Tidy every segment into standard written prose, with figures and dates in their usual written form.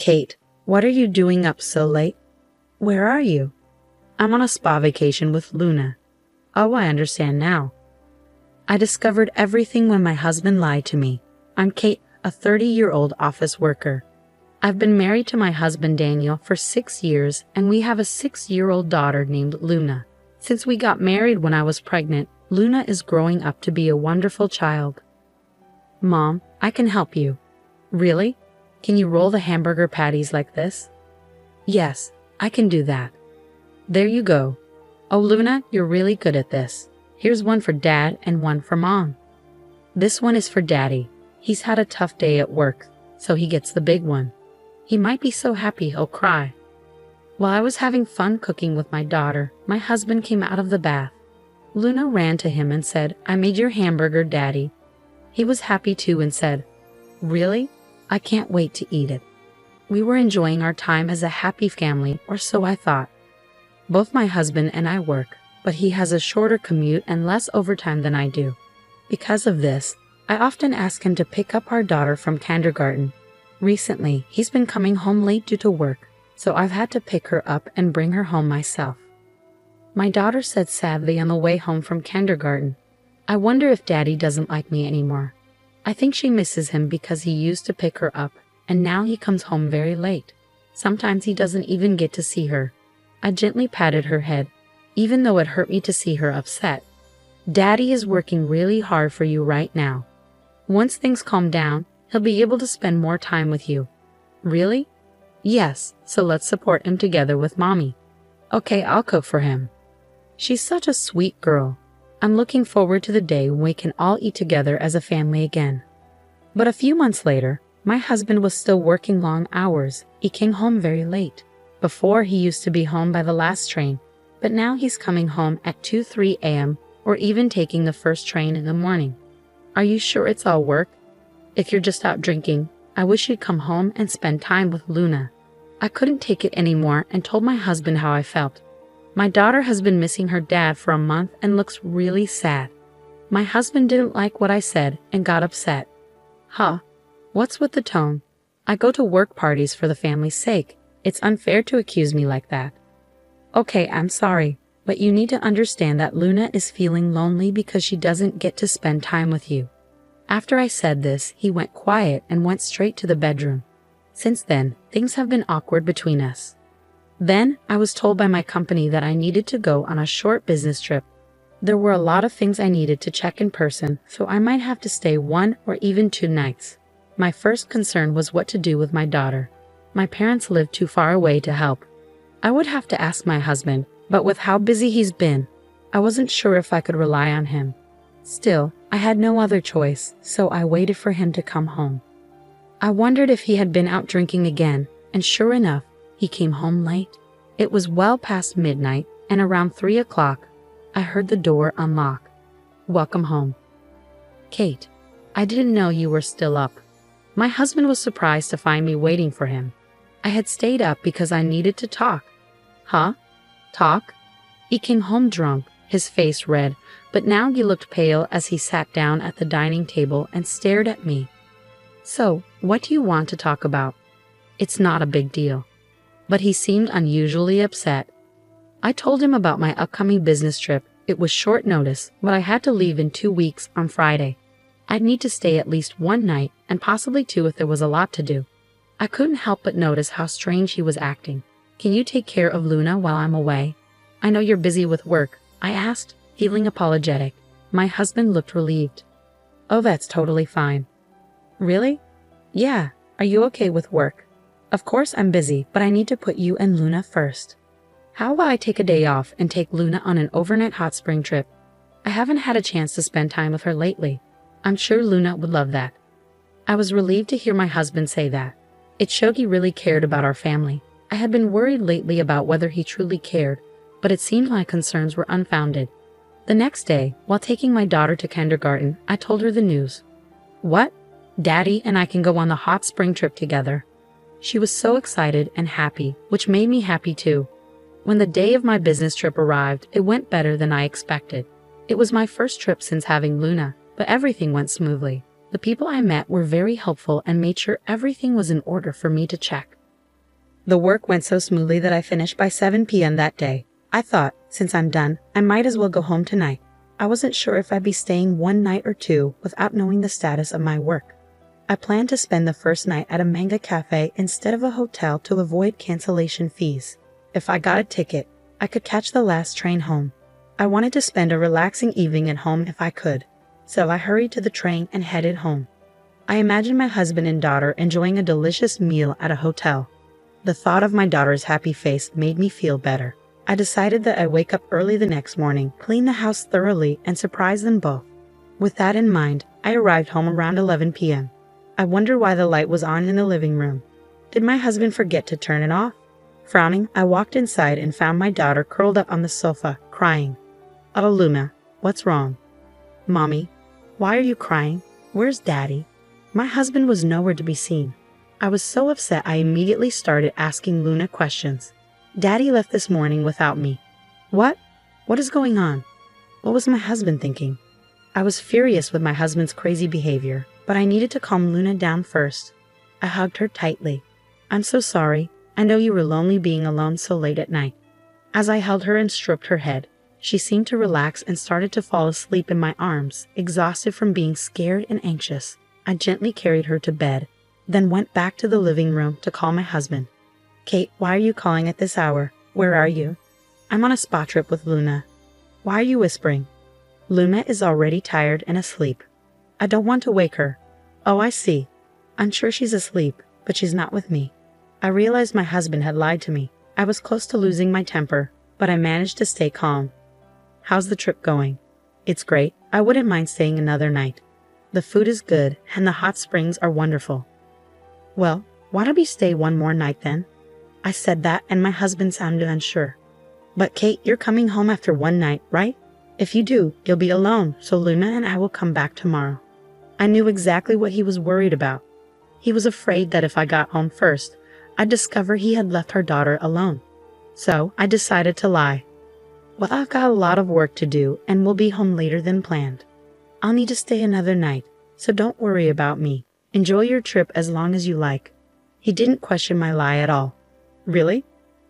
Kate, what are you doing up so late? Where are you? I'm on a spa vacation with Luna. Oh, I understand now. I discovered everything when my husband lied to me. I'm Kate, a 30-year-old office worker. I've been married to my husband Daniel for 6 years, and we have a 6-year-old daughter named Luna. Since we got married when I was pregnant, Luna is growing up to be a wonderful child. Mom, I can help you. Really? Can you roll the hamburger patties like this? Yes, I can do that. There you go. Oh, Luna, you're really good at this. Here's one for Dad and one for Mom. This one is for Daddy. He's had a tough day at work, so he gets the big one. He might be so happy he'll cry. While I was having fun cooking with my daughter, my husband came out of the bath. Luna ran to him and said, "I made your hamburger, Daddy." He was happy too and said, "Really? I can't wait to eat it." We were enjoying our time as a happy family, or so I thought. Both my husband and I work, but he has a shorter commute and less overtime than I do. Because of this, I often ask him to pick up our daughter from kindergarten. Recently, he's been coming home late due to work, so I've had to pick her up and bring her home myself. My daughter said sadly on the way home from kindergarten, "I wonder if Daddy doesn't like me anymore." I think she misses him because he used to pick her up, and now he comes home very late. Sometimes he doesn't even get to see her. I gently patted her head, even though it hurt me to see her upset. "Daddy is working really hard for you right now. Once things calm down, he'll be able to spend more time with you." "Really?" "Yes, so let's support him together with Mommy." "Okay, I'll cook for him." She's such a sweet girl. I'm looking forward to the day when we can all eat together as a family again. But a few months later, my husband was still working long hours. He came home very late. Before, he used to be home by the last train, but now he's coming home at 2-3 a.m. or even taking the first train in the morning. Are you sure it's all work? If you're just out drinking, I wish you'd come home and spend time with Luna. I couldn't take it anymore and told my husband how I felt. My daughter has been missing her dad for a month and looks really sad. My husband didn't like what I said and got upset. Huh? What's with the tone? I go to work parties for the family's sake. It's unfair to accuse me like that. Okay, I'm sorry, but you need to understand that Luna is feeling lonely because she doesn't get to spend time with you. After I said this, he went quiet and went straight to the bedroom. Since then, things have been awkward between us. Then, I was told by my company that I needed to go on a short business trip. There were a lot of things I needed to check in person, so I might have to stay 1 or even 2 nights. My first concern was what to do with my daughter. My parents lived too far away to help. I would have to ask my husband, but with how busy he's been, I wasn't sure if I could rely on him. Still, I had no other choice, so I waited for him to come home. I wondered if he had been out drinking again, and sure enough, he came home late. It was well past midnight, and around 3 o'clock, I heard the door unlock. "Welcome home." "Kate, I didn't know you were still up." My husband was surprised to find me waiting for him. I had stayed up because I needed to talk. Huh? Talk? He came home drunk, his face red, but now he looked pale as he sat down at the dining table and stared at me. "So, what do you want to talk about?" "It's not a big deal." But he seemed unusually upset. I told him about my upcoming business trip. It was short notice, but I had to leave in 2 weeks on Friday. I'd need to stay at least 1 night, and possibly 2 if there was a lot to do. I couldn't help but notice how strange he was acting. "Can you take care of Luna while I'm away? I know you're busy with work," I asked, feeling apologetic. My husband looked relieved. "Oh, that's totally fine." "Really?" "Yeah. Are you okay with work?" "Of course I'm busy, but I need to put you and Luna first." "How about I take a day off and take Luna on an overnight hot spring trip? I haven't had a chance to spend time with her lately. I'm sure Luna would love that." I was relieved to hear my husband say that. It showed he really cared about our family. I had been worried lately about whether he truly cared, but it seemed my concerns were unfounded. The next day, while taking my daughter to kindergarten, I told her the news. "What? Daddy and I can go on the hot spring trip together." She was so excited and happy, which made me happy too. When the day of my business trip arrived, it went better than I expected. It was my first trip since having Luna, but everything went smoothly. The people I met were very helpful and made sure everything was in order for me to check. The work went so smoothly that I finished by 7 p.m. that day. I thought, since I'm done, I might as well go home tonight. I wasn't sure if I'd be staying one night or two without knowing the status of my work. I planned to spend the first night at a manga cafe instead of a hotel to avoid cancellation fees. If I got a ticket, I could catch the last train home. I wanted to spend a relaxing evening at home if I could, so I hurried to the train and headed home. I imagined my husband and daughter enjoying a delicious meal at a hotel. The thought of my daughter's happy face made me feel better. I decided that I'd wake up early the next morning, clean the house thoroughly, and surprise them both. With that in mind, I arrived home around 11 p.m. I wondered why the light was on in the living room. Did my husband forget to turn it off? Frowning, I walked inside and found my daughter curled up on the sofa, crying. "Oh, Luna, what's wrong?" "Mommy, why are you crying? Where's Daddy?" My husband was nowhere to be seen. I was so upset I immediately started asking Luna questions. "Daddy left this morning without me." "What? What is going on?" What was my husband thinking? I was furious with my husband's crazy behavior, but I needed to calm Luna down first. I hugged her tightly. "I'm so sorry. I know you were lonely being alone so late at night." As I held her and stroked her head, she seemed to relax and started to fall asleep in my arms, exhausted from being scared and anxious. I gently carried her to bed, then went back to the living room to call my husband. "Kate, why are you calling at this hour? Where are you?" "I'm on a spa trip with Luna." "Why are you whispering?" "Luna is already tired and asleep. I don't want to wake her." "Oh, I see. I'm sure she's asleep, but she's not with me." I realized my husband had lied to me. I was close to losing my temper, but I managed to stay calm. "How's the trip going?" "It's great. I wouldn't mind staying another night. The food is good, and the hot springs are wonderful." "Well, why don't we stay one more night then?" I said that, and my husband sounded unsure. "But Kate, you're coming home after one night, right? If you do, you'll be alone, so Luna and I will come back tomorrow." I knew exactly what he was worried about. He was afraid that if I got home first, I'd discover he had left her daughter alone. So I decided to lie. "Well, I've got a lot of work to do, and we'll be home later than planned. I'll need to stay another night, so don't worry about me. Enjoy your trip as long as you like." He didn't question my lie at all. "Really?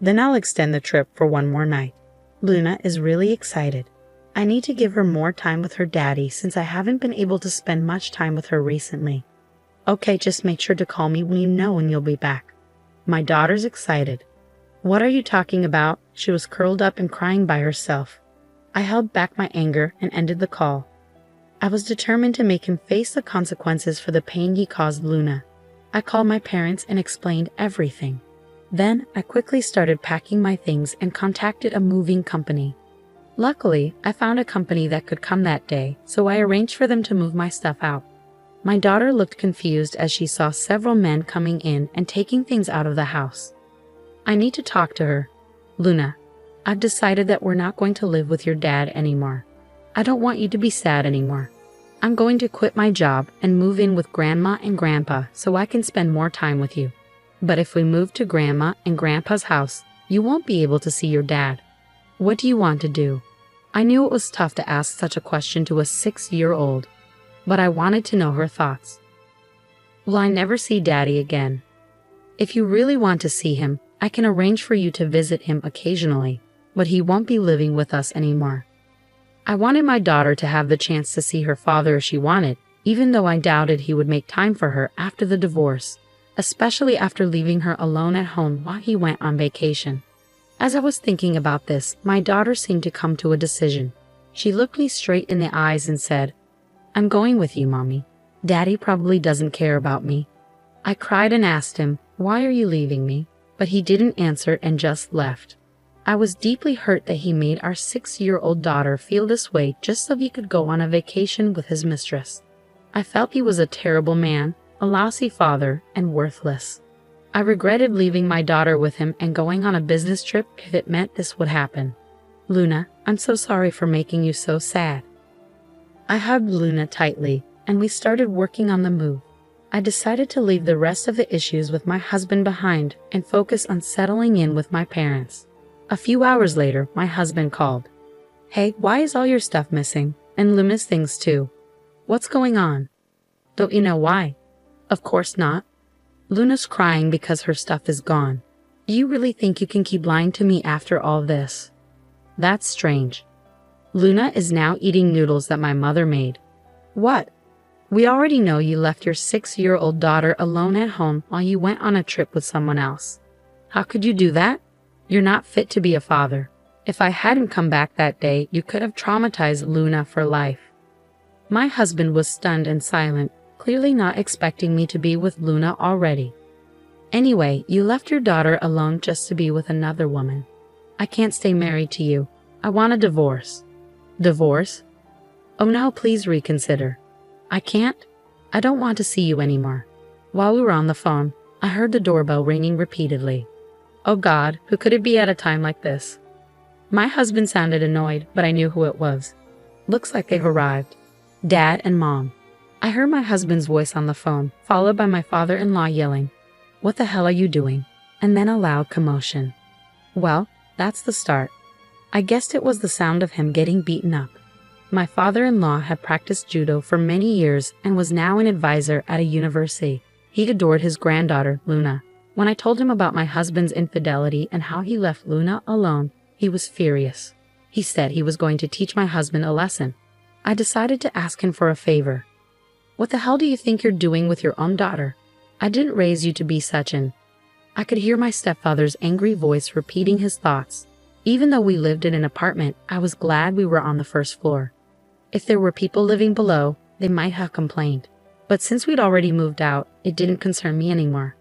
Then I'll extend the trip for one more night." Luna is really excited. I need to give her more time with her daddy since I haven't been able to spend much time with her recently. "Okay, just make sure to call me when you know when you'll be back." My daughter's excited. "What are you talking about?" She was curled up and crying by herself. I held back my anger and ended the call. I was determined to make him face the consequences for the pain he caused Luna. I called my parents and explained everything. Then I quickly started packing my things and contacted a moving company. Luckily, I found a company that could come that day, so I arranged for them to move my stuff out. My daughter looked confused as she saw several men coming in and taking things out of the house. "I need to talk to her." "Luna, I've decided that we're not going to live with your dad anymore. I don't want you to be sad anymore. I'm going to quit my job and move in with Grandma and Grandpa so I can spend more time with you. But if we move to Grandma and Grandpa's house, you won't be able to see your dad. What do you want to do?" I knew it was tough to ask such a question to a 6-year-old, but I wanted to know her thoughts. "Will I never see Daddy again? If you really want to see him, I can arrange for you to visit him occasionally, but he won't be living with us anymore." I wanted my daughter to have the chance to see her father if she wanted, even though I doubted he would make time for her after the divorce, especially after leaving her alone at home while he went on vacation. As I was thinking about this, my daughter seemed to come to a decision. She looked me straight in the eyes and said, "I'm going with you, Mommy. Daddy probably doesn't care about me." I cried and asked him, "Why are you leaving me?" But he didn't answer and just left. I was deeply hurt that he made our 6-year-old daughter feel this way just so he could go on a vacation with his mistress. I felt he was a terrible man, a lousy father, and worthless. I regretted leaving my daughter with him and going on a business trip if it meant this would happen. "Luna, I'm so sorry for making you so sad." I hugged Luna tightly, and we started working on the move. I decided to leave the rest of the issues with my husband behind and focus on settling in with my parents. A few hours later, my husband called. "Hey, why is all your stuff missing? And Luna's things too. What's going on?" "Don't you know why?" "Of course not. Luna's crying because her stuff is gone." You really think you can keep lying to me after all this? That's strange. Luna is now eating noodles that my mother made. What? We already know you left your 6-year-old daughter alone at home while you went on a trip with someone else. How could you do that? You're not fit to be a father. If I hadn't come back that day, you could have traumatized Luna for life. My husband was stunned and silent, clearly not expecting me to be with Luna already. Anyway, you left your daughter alone just to be with another woman. I can't stay married to you. I want a divorce. Divorce? Oh no, please reconsider. I can't. I don't want to see you anymore. While we were on the phone, I heard the doorbell ringing repeatedly. Oh God, who could it be at a time like this? My husband sounded annoyed, but I knew who it was. Looks like they've arrived. Dad and Mom. I heard my husband's voice on the phone, followed by my father-in-law yelling, "What the hell are you doing?" And then a loud commotion. Well, that's the start. I guessed it was the sound of him getting beaten up. My father-in-law had practiced judo for many years and was now an advisor at a university. He adored his granddaughter, Luna. When I told him about my husband's infidelity and how he left Luna alone, he was furious. He said he was going to teach my husband a lesson. I decided to ask him for a favor. What the hell do you think you're doing with your own daughter? I didn't raise you to be such an... I could hear my stepfather's angry voice repeating his thoughts. Even though we lived in an apartment, I was glad we were on the first floor. If there were people living below, they might have complained. But since we'd already moved out, it didn't concern me anymore.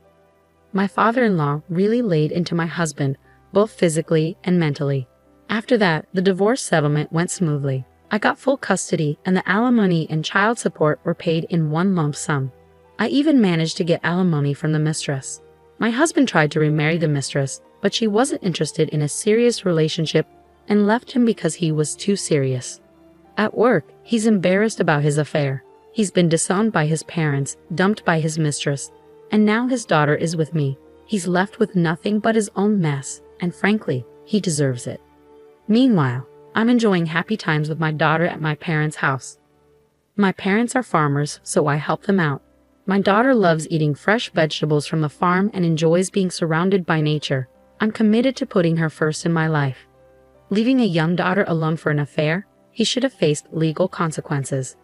My father-in-law really laid into my husband, both physically and mentally. After that, the divorce settlement went smoothly. I got full custody, and the alimony and child support were paid in one lump sum. I even managed to get alimony from the mistress. My husband tried to remarry the mistress, but she wasn't interested in a serious relationship and left him because he was too serious. At work, he's embarrassed about his affair. He's been disowned by his parents, dumped by his mistress, and now his daughter is with me. He's left with nothing but his own mess, and frankly, he deserves it. Meanwhile, I'm enjoying happy times with my daughter at my parents' house. My parents are farmers, so I help them out. My daughter loves eating fresh vegetables from the farm and enjoys being surrounded by nature. I'm committed to putting her first in my life. Leaving a young daughter alone for an affair? He should have faced legal consequences.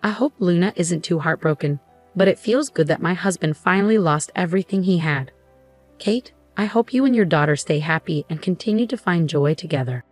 I hope Luna isn't too heartbroken, but it feels good that my husband finally lost everything he had. Kate, I hope you and your daughter stay happy and continue to find joy together.